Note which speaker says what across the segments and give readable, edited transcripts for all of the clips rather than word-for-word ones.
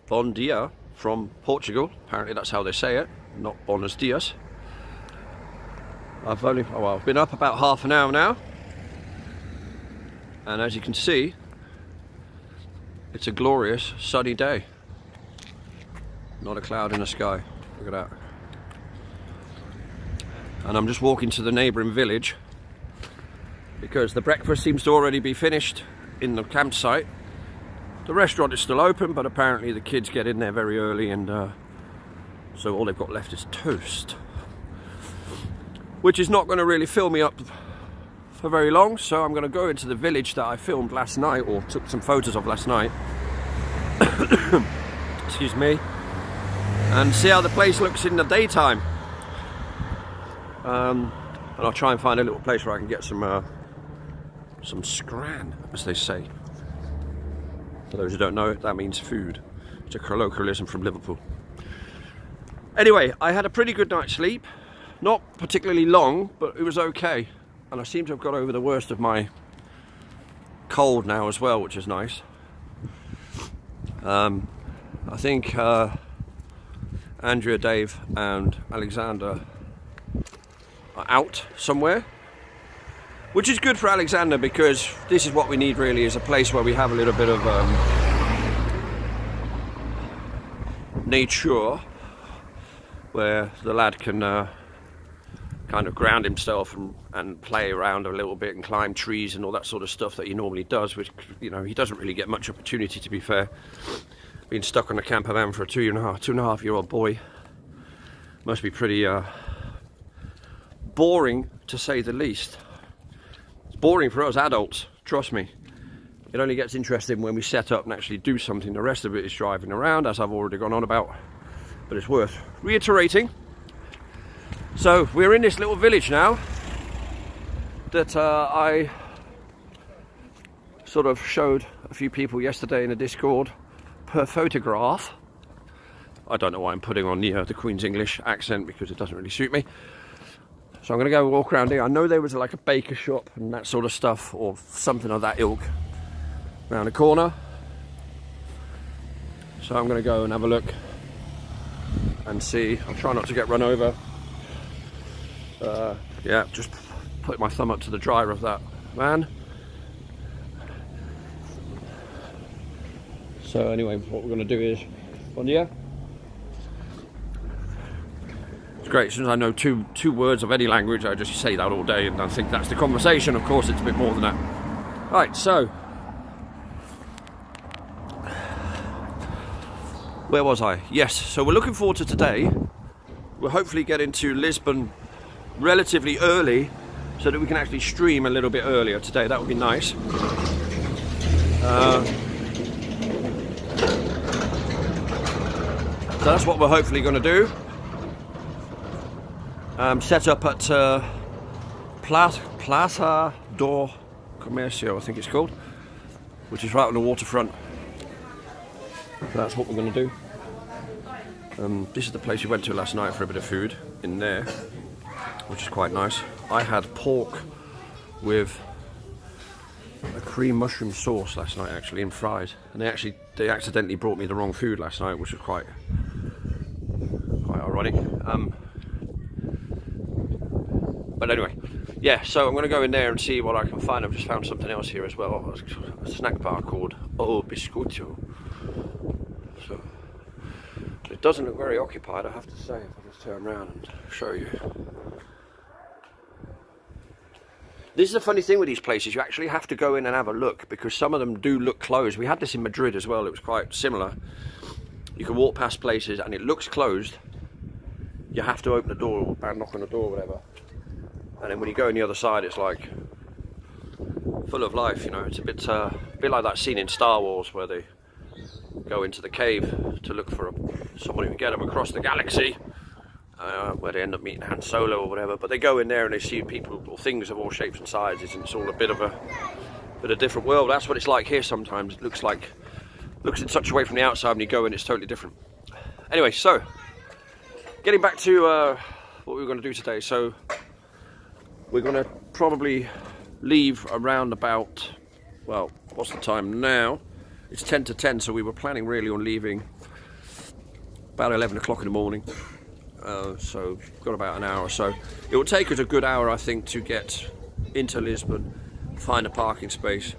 Speaker 1: Bon dia from Portugal. Apparently that's how they say it, not buenos dias. I've been up about half an hour now, and as you can see, it's a glorious sunny day. Not a cloud in the sky. Look at that. And I'm just walking to the neighbouring village because the breakfast seems to already be finished in the campsite. The restaurant is still open, but apparently the kids get in there very early, and so all they've got left is toast, which is not going to really fill me up for very long. So I'm going to go into the village that I filmed last night, or took some photos of last night excuse me, and see how the place looks in the daytime. And I'll try and find a little place where I can get some scran, as they say. For those who don't know it, that means food. It's a colloquialism from Liverpool. Anyway, I had a pretty good night's sleep. Not particularly long, but it was okay. And I seem to have got over the worst of my cold now as well, which is nice. I think Andrea, Dave and Alexander are out somewhere, which is good for Alexander, because this is what we need really, is a place where we have a little bit of nature, where the lad can kind of ground himself and play around a little bit and climb trees and all that sort of stuff that he normally does, which, you know, he doesn't really get much opportunity, to be fair. Being stuck on a camper van for a two and a half year old boy must be pretty boring, to say the least. It's boring for us adults, trust me. It only gets interesting when we set up and actually do something. The rest of it is driving around, as I've already gone on about, but it's worth reiterating. So we're in this little village now that I sort of showed a few people yesterday in a Discord per photograph. I don't know why I'm putting on the Queen's English accent, because it doesn't really suit me. So I'm going to go walk around here. I know there was like a baker shop and that sort of stuff, or something of that ilk, around the corner. So I'm going to go and have a look and see. I'll try not to get run over. Yeah, just put my thumb up to the driver of that van. So anyway, what we're going to do is, bon dia. It's great, as soon as I know two words of any language, I just say that all day, and I think that's the conversation. Of course, it's a bit more than that. Right, so where was I? Yes, so we're looking forward to today. We'll hopefully get into Lisbon relatively early, so that we can actually stream a little bit earlier today. That would be nice. So that's what we're hopefully going to do. Set up at Plaza do Comércio, I think it's called, which is right on the waterfront. So that's what we're going to do. This is the place we went to last night for a bit of food in there, which is quite nice. I had pork with a cream mushroom sauce last night, actually, and fries. And they accidentally brought me the wrong food last night, which was quite ironic. But anyway, yeah, so I'm going to go in there and see what I can find. I've just found something else here as well, a snack bar called O Biscoito. So it doesn't look very occupied, I have to say, if I just turn around and show you. This is the funny thing with these places, you actually have to go in and have a look, because some of them do look closed. We had this in Madrid as well, it was quite similar. You can walk past places and it looks closed. You have to open the door, or knock on the door, or whatever. And then when you go on the other side, it's like full of life, you know. It's a bit like that scene in Star Wars where they go into the cave to look for someone who can get them across the galaxy, where they end up meeting Han Solo or whatever. But they go in there and they see people or things of all shapes and sizes, and it's all a bit of a different world. That's what it's like here sometimes. It looks in such a way from the outside, when you go in, it's totally different. Anyway, so getting back to what we were going to do today. So we're going to probably leave around about, well, what's the time now? It's 10 to 10, so we were planning really on leaving about 11 o'clock in the morning. So we've got about an hour or so. It will take us a good hour, I think, to get into Lisbon, find a parking space,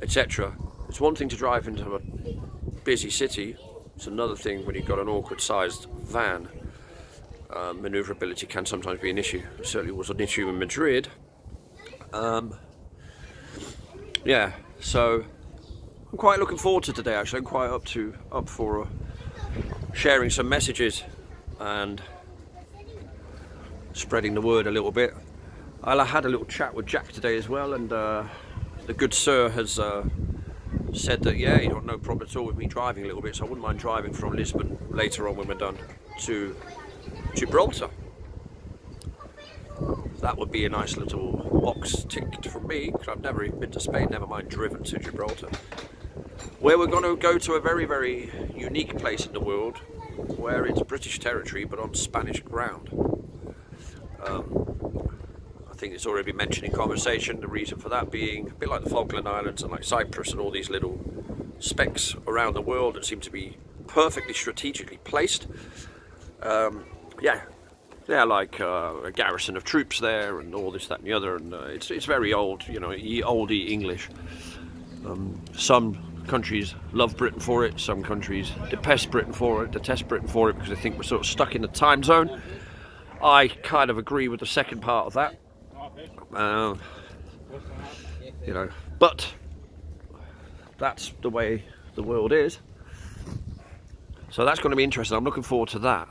Speaker 1: etc. It's one thing to drive into a busy city. It's another thing when you've got an awkward sized van. Manoeuvrability can sometimes be an issue. It certainly was an issue in Madrid. Yeah, so I'm quite looking forward to today. Actually, I'm quite up for sharing some messages and spreading the word a little bit. I had a little chat with Jack today as well, and the good sir has said that, yeah, he got no problem at all with me driving a little bit, so I wouldn't mind driving from Lisbon later on when we're done to Gibraltar. That would be a nice little box ticked for me, because I've never even been to Spain, never mind driven to Gibraltar, where we're going to go to a very, very unique place in the world, where it's British territory but on Spanish ground. I think it's already been mentioned in conversation, the reason for that being a bit like the Falkland Islands and like Cyprus and all these little specks around the world that seem to be perfectly strategically placed. Yeah, they're like a garrison of troops there and all this, that and the other, and it's very old, you know, oldie English. Some countries love Britain for it, some countries detest Britain for it because they think we're sort of stuck in the time zone. I kind of agree with the second part of that. You know, but that's the way the world is. So that's going to be interesting. I'm looking forward to that.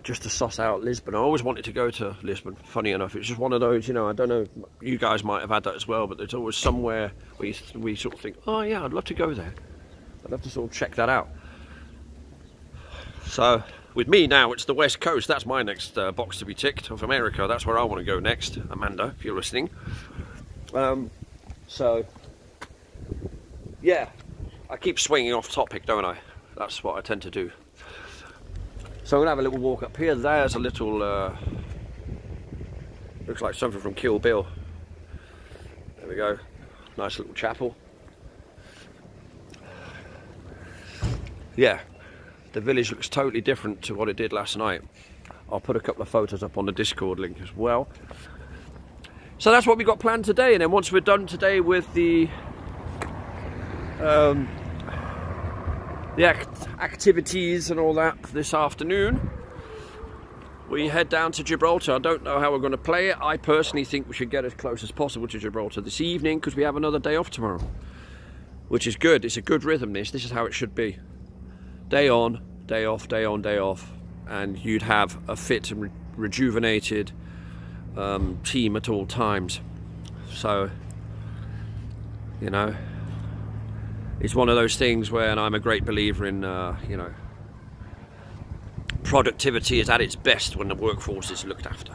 Speaker 1: Just to suss out Lisbon. I always wanted to go to Lisbon, funny enough. It's just one of those, you know, I don't know, you guys might have had that as well, but there's always somewhere where we sort of think, oh yeah, I'd love to go there. I'd love to sort of check that out. So with me now, it's the West Coast. That's my next box to be ticked of America. That's where I want to go next, Amanda, if you're listening. So yeah, I keep swinging off topic, don't I? That's what I tend to do. So I'm going to have a little walk up here. There's a little, looks like something from Kill Bill. There we go. Nice little chapel. Yeah, the village looks totally different to what it did last night. I'll put a couple of photos up on the Discord link as well. So that's what we got planned today, and then once we're done today with the activities and all that this afternoon, we head down to Gibraltar. I don't know how we're going to play it. I personally think we should get as close as possible to Gibraltar this evening, because we have another day off tomorrow, which is good. It's a good rhythm, this is how it should be. Day on, day off, day on, day off, and you'd have a fit and rejuvenated team at all times. So, you know, it's one of those things where, and I'm a great believer in, you know, productivity is at its best when the workforce is looked after.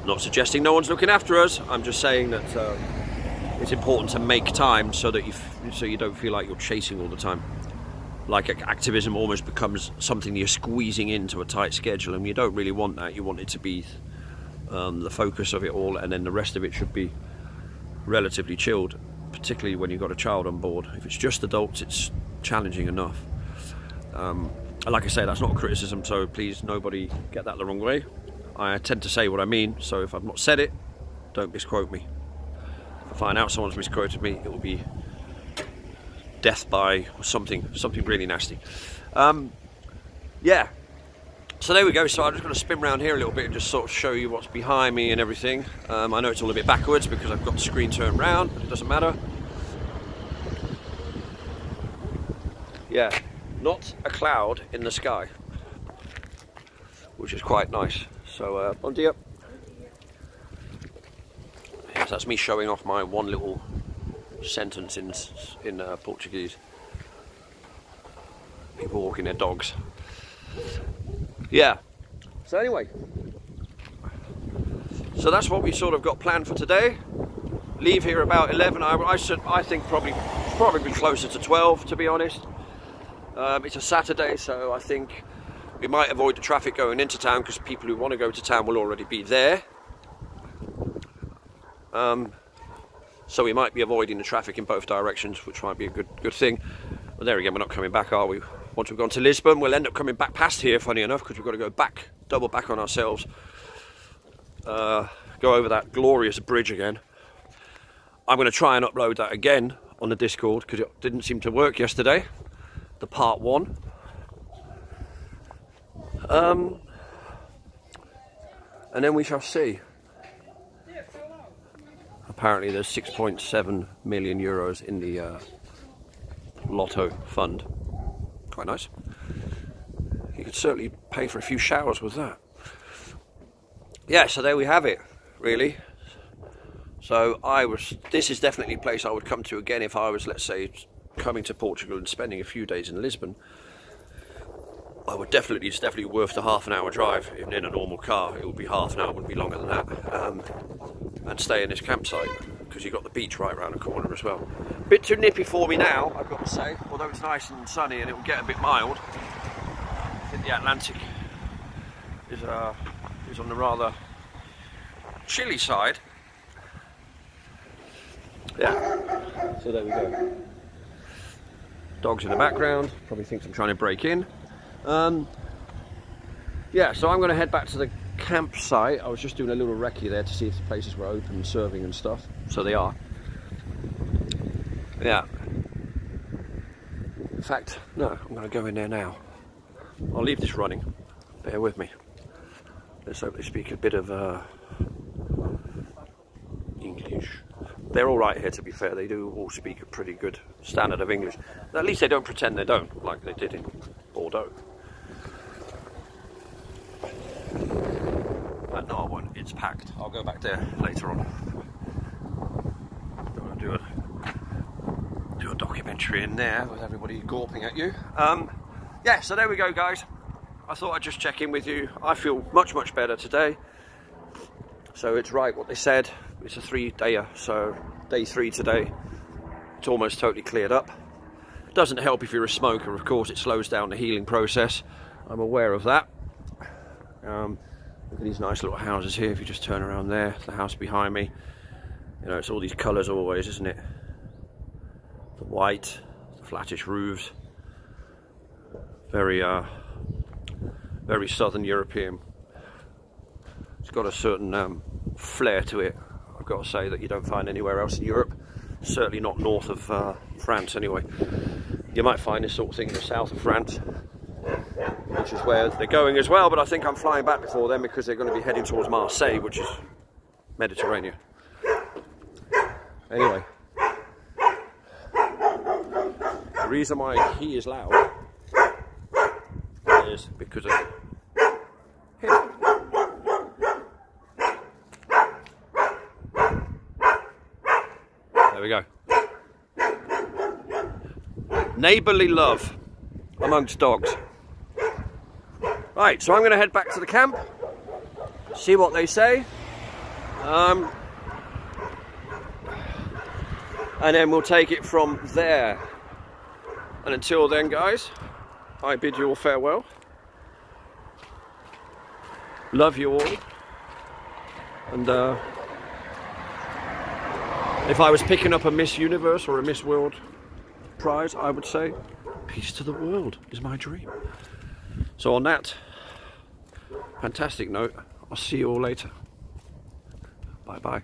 Speaker 1: I'm not suggesting no one's looking after us. I'm just saying that it's important to make time so that you don't feel like you're chasing all the time. Like activism almost becomes something you're squeezing into a tight schedule, and you don't really want that. You want it to be the focus of it all, and then the rest of it should be relatively chilled, particularly when you've got a child on board. If it's just adults, it's challenging enough. Like I say, that's not a criticism, so please nobody get that the wrong way. I tend to say what I mean, so if I've not said it, don't misquote me. If I find out someone's misquoted me, it will be death by something really nasty. Yeah, so there we go. So I'm just going to spin around here a little bit and just sort of show you what's behind me and everything. I know it's all a bit backwards because I've got the screen turned round, but it doesn't matter. Yeah, not a cloud in the sky, which is quite nice. So bon dia. Yes, that's me showing off my one little sentence in Portuguese. People walking their dogs. Yeah. So anyway, so that's what we sort of got planned for today. Leave here about 11. I think probably closer to 12, to be honest. It's a Saturday, so I think we might avoid the traffic going into town, because people who want to go to town will already be there. So we might be avoiding the traffic in both directions, which might be a good thing. But there again, we're not coming back, are we? Once we've gone to Lisbon, we'll end up coming back past here, funny enough, because we've got to go back, double back on ourselves. Go over that glorious bridge again. I'm going to try and upload that again on the Discord, because it didn't seem to work yesterday, the part 1. And then we shall see. Apparently there's 6.7 million euros in the Lotto fund. Quite nice. You could certainly pay for a few showers with that. Yeah, so there we have it, really. So this is definitely a place I would come to again if I was, let's say, coming to Portugal and spending a few days in Lisbon. I would definitely, it's definitely worth the half-an-hour drive. Even in a normal car, it would be half an hour, wouldn't be longer than that. And stay in this campsite, because you've got the beach right around the corner as well. Bit too nippy for me now, I've got to say, although it's nice and sunny and it will get a bit mild. I think the Atlantic is on the rather chilly side. Yeah, so there we go. Dogs in the background, probably thinks I'm trying to break in. Yeah, so I'm going to head back to the campsite. I was just doing a little recce there to see if the places were open and serving and stuff. So they are. Yeah. In fact, no, I'm going to go in there now. I'll leave this running. Bear with me. Let's hope they speak a bit of English. They're all right here, to be fair. They do all speak a pretty good standard of English. At least they don't pretend they don't, like they did in Bordeaux. But no, I won't. It's packed. I'll go back there later on. Don't want to do a documentary in there with everybody gawping at you. Yeah, so there we go, guys. I thought I'd just check in with you. I feel much, much better today. So it's right what they said. It's a 3-dayer, so day 3 today. It's almost totally cleared up. Doesn't help if you're a smoker, of course. It slows down the healing process. I'm aware of that. Look at these nice little houses here. If you just turn around there, the house behind me. You know, it's all these colours always, isn't it? The white, the flattish roofs. Very Southern European. It's got a certain flair to it, I've got to say, that you don't find anywhere else in Europe. Certainly not north of France anyway. You might find this sort of thing in the south of France, which is where they're going as well, but I think I'm flying back before them because they're going to be heading towards Marseille, which is Mediterranean. Anyway, the reason why he is loud is because of him. There we go. Neighbourly love amongst dogs. Right, so I'm going to head back to the camp, see what they say, and then we'll take it from there. And until then, guys, I bid you all farewell. Love you all. And if I was picking up a Miss Universe or a Miss World prize, I would say peace to the world is my dream. So on that fantastic note, I'll see you all later. Bye bye.